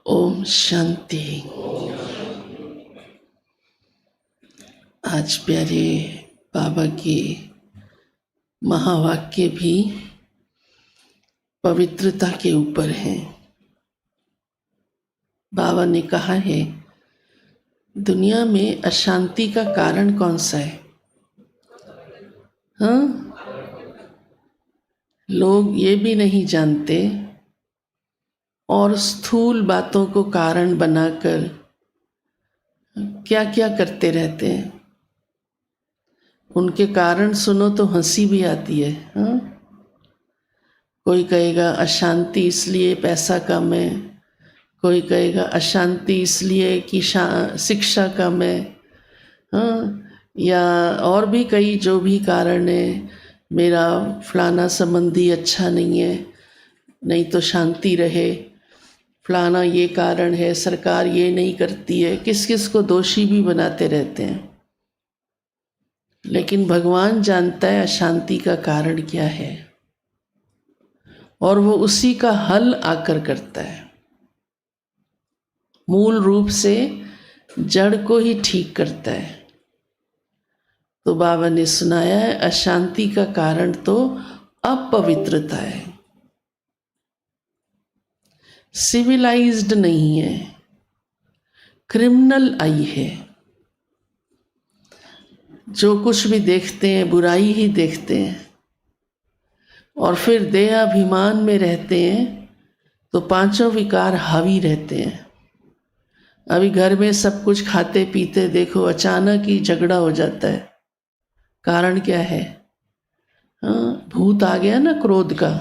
ओम शांति। आज प्यारे बाबा के महावाक्य भी पवित्रता के ऊपर हैं। बाबा ने कहा है, दुनिया में अशांति का कारण कौन सा है? हाँ, लोग ये भी नहीं जानते और स्थूल बातों को कारण बनाकर क्या क्या करते रहते हैं। उनके कारण सुनो तो हंसी भी आती है। हाँ, कोई कहेगा अशांति इसलिए पैसा कम है, कोई कहेगा अशांति इसलिए कि शिक्षा कम है। हाँ, या और भी कई जो भी कारण है, मेरा फलाना संबंधी अच्छा नहीं है, नहीं तो शांति रहे, फलाना ये कारण है, सरकार ये नहीं करती है, किस किस को दोषी भी बनाते रहते हैं। लेकिन भगवान जानता है अशांति का कारण क्या है और वो उसी का हल आकर करता है। मूल रूप से जड़ को ही ठीक करता है। तो बाबा ने सुनाया है, अशांति का कारण तो अपवित्रता है, सिविलाइज्ड नहीं है, क्रिमिनल आई है। जो कुछ भी देखते हैं बुराई ही देखते हैं और फिर देहाभिमान में रहते हैं तो पांचों विकार हावी रहते हैं। अभी घर में सब कुछ खाते पीते देखो, अचानक ही झगड़ा हो जाता है। कारण क्या है? हाँ, भूत आ गया ना क्रोध का।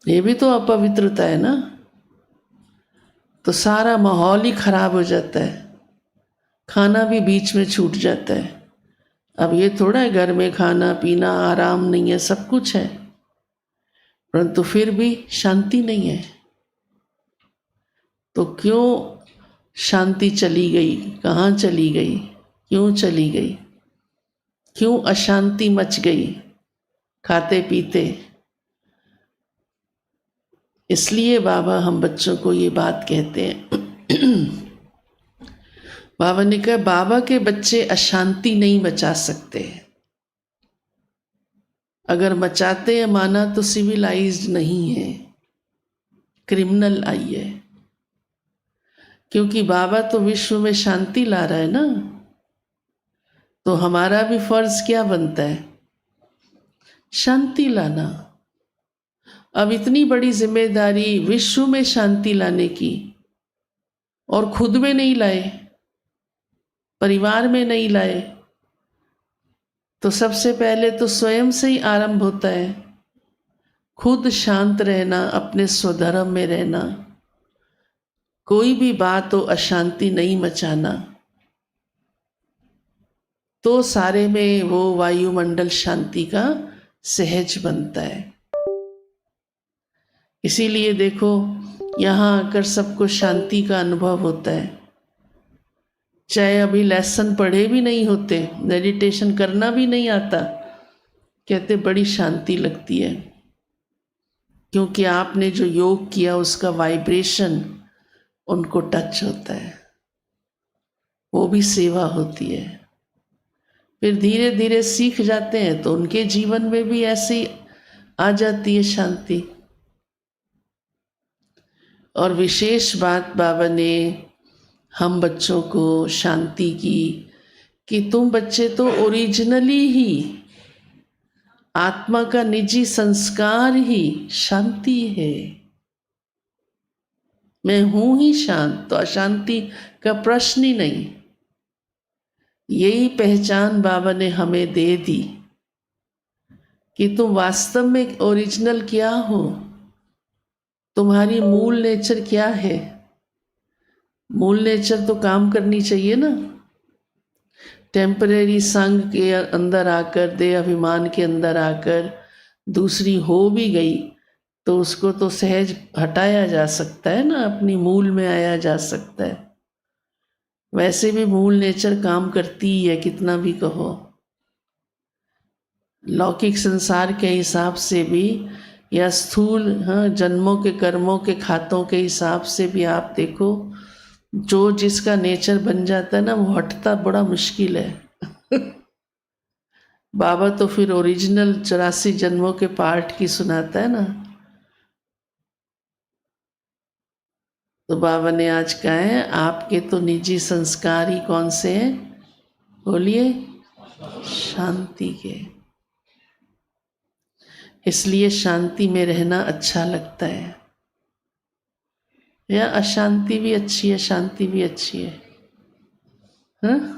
ये भी तो अपवित्रता है ना। तो सारा माहौल ही खराब हो जाता है, खाना भी बीच में छूट जाता है। अब ये थोड़ा है घर में खाना पीना आराम नहीं है, सब कुछ है, परंतु फिर भी शांति नहीं है। तो क्यों शांति चली गई? कहाँ चली गई? क्यों चली गई? क्यों अशांति मच गई खाते पीते? इसलिए बाबा हम बच्चों को ये बात कहते हैं। बाबा ने कहा, बाबा के बच्चे अशांति नहीं मचा सकते। अगर मचाते हैं माना तो सिविलाइज्ड नहीं है, क्रिमिनल आई है। क्योंकि बाबा तो विश्व में शांति ला रहा है ना। तो हमारा भी फर्ज क्या बनता है? शांति लाना। अब इतनी बड़ी जिम्मेदारी विश्व में शांति लाने की और खुद में नहीं लाए, परिवार में नहीं लाए, तो सबसे पहले तो स्वयं से ही आरंभ होता है। खुद शांत रहना, अपने स्वधर्म में रहना, कोई भी बात हो अशांति नहीं मचाना, तो सारे में वो वायुमंडल शांति का सहज बनता है। इसीलिए देखो, यहाँ आकर सबको शांति का अनुभव होता है। चाहे अभी लेसन पढ़े भी नहीं होते, मेडिटेशन करना भी नहीं आता, कहते बड़ी शांति लगती है। क्योंकि आपने जो योग किया उसका वाइब्रेशन उनको टच होता है, वो भी सेवा होती है। फिर धीरे धीरे सीख जाते हैं तो उनके जीवन में भी ऐसे ही आ जाती है शांति। और विशेष बात बाबा ने हम बच्चों को शांति की कि तुम बच्चे तो ओरिजिनली ही आत्मा का निजी संस्कार ही शांति है। मैं हूं ही शांत, तो अशांति का प्रश्न ही नहीं। यही पहचान बाबा ने हमें दे दी कि तुम वास्तव में ओरिजिनल क्या हो, तुम्हारी मूल नेचर क्या है। मूल नेचर तो काम करनी चाहिए ना। टेम्परेरी संग के अंदर आकर, देह अभिमान के अंदर आकर दूसरी हो भी गई तो उसको तो सहज हटाया जा सकता है ना, अपनी मूल में आया जा सकता है। वैसे भी मूल नेचर काम करती ही है, कितना भी कहो। लौकिक संसार के हिसाब से भी या स्थूल जन्मों के कर्मों के खातों के हिसाब से भी आप देखो, जो जिसका नेचर बन जाता है ना, वो हटता बड़ा मुश्किल है। बाबा तो फिर ओरिजिनल 84 जन्मों के पार्ट की सुनाता है ना। तो बाबा ने आज कहा है, आपके तो निजी संस्कार ही कौन से हैं, बोलिए, शांति के। इसलिए शांति में रहना अच्छा लगता है, या अशांति भी अच्छी है, शांति भी अच्छी है, हाँ?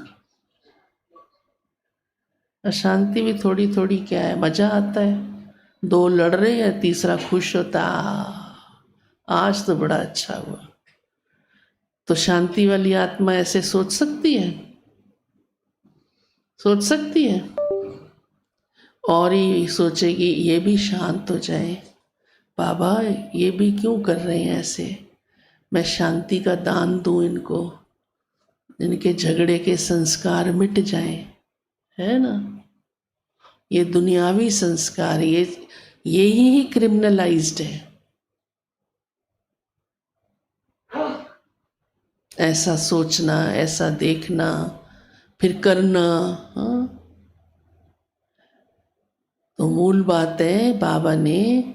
अशांति भी थोड़ी थोड़ी क्या है, मजा आता है। दो लड़ रहे हैं, तीसरा खुश होता, आज तो बड़ा अच्छा हुआ। तो शांति वाली आत्मा ऐसे सोच सकती है, सोच सकती है, और ही सोचेगी ये भी शांत हो जाए, बाबा ये भी क्यों कर रहे हैं ऐसे, मैं शांति का दान दूं इनको, इनके झगड़े के संस्कार मिट जाएं, है ना। ये दुनियावी संस्कार, ये ही क्रिमिनलाइज्ड है। ऐसा सोचना, ऐसा देखना, फिर करना, हाँ। तो मूल बात है, बाबा ने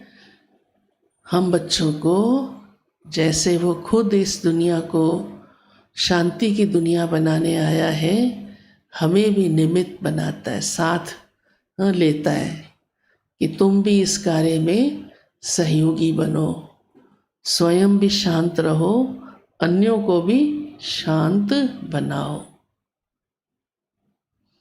हम बच्चों को, जैसे वो खुद इस दुनिया को शांति की दुनिया बनाने आया है, हमें भी निमित्त बनाता है, साथ लेता है कि तुम भी इस कार्य में सहयोगी बनो, स्वयं भी शांत रहो, अन्यों को भी शांत बनाओ।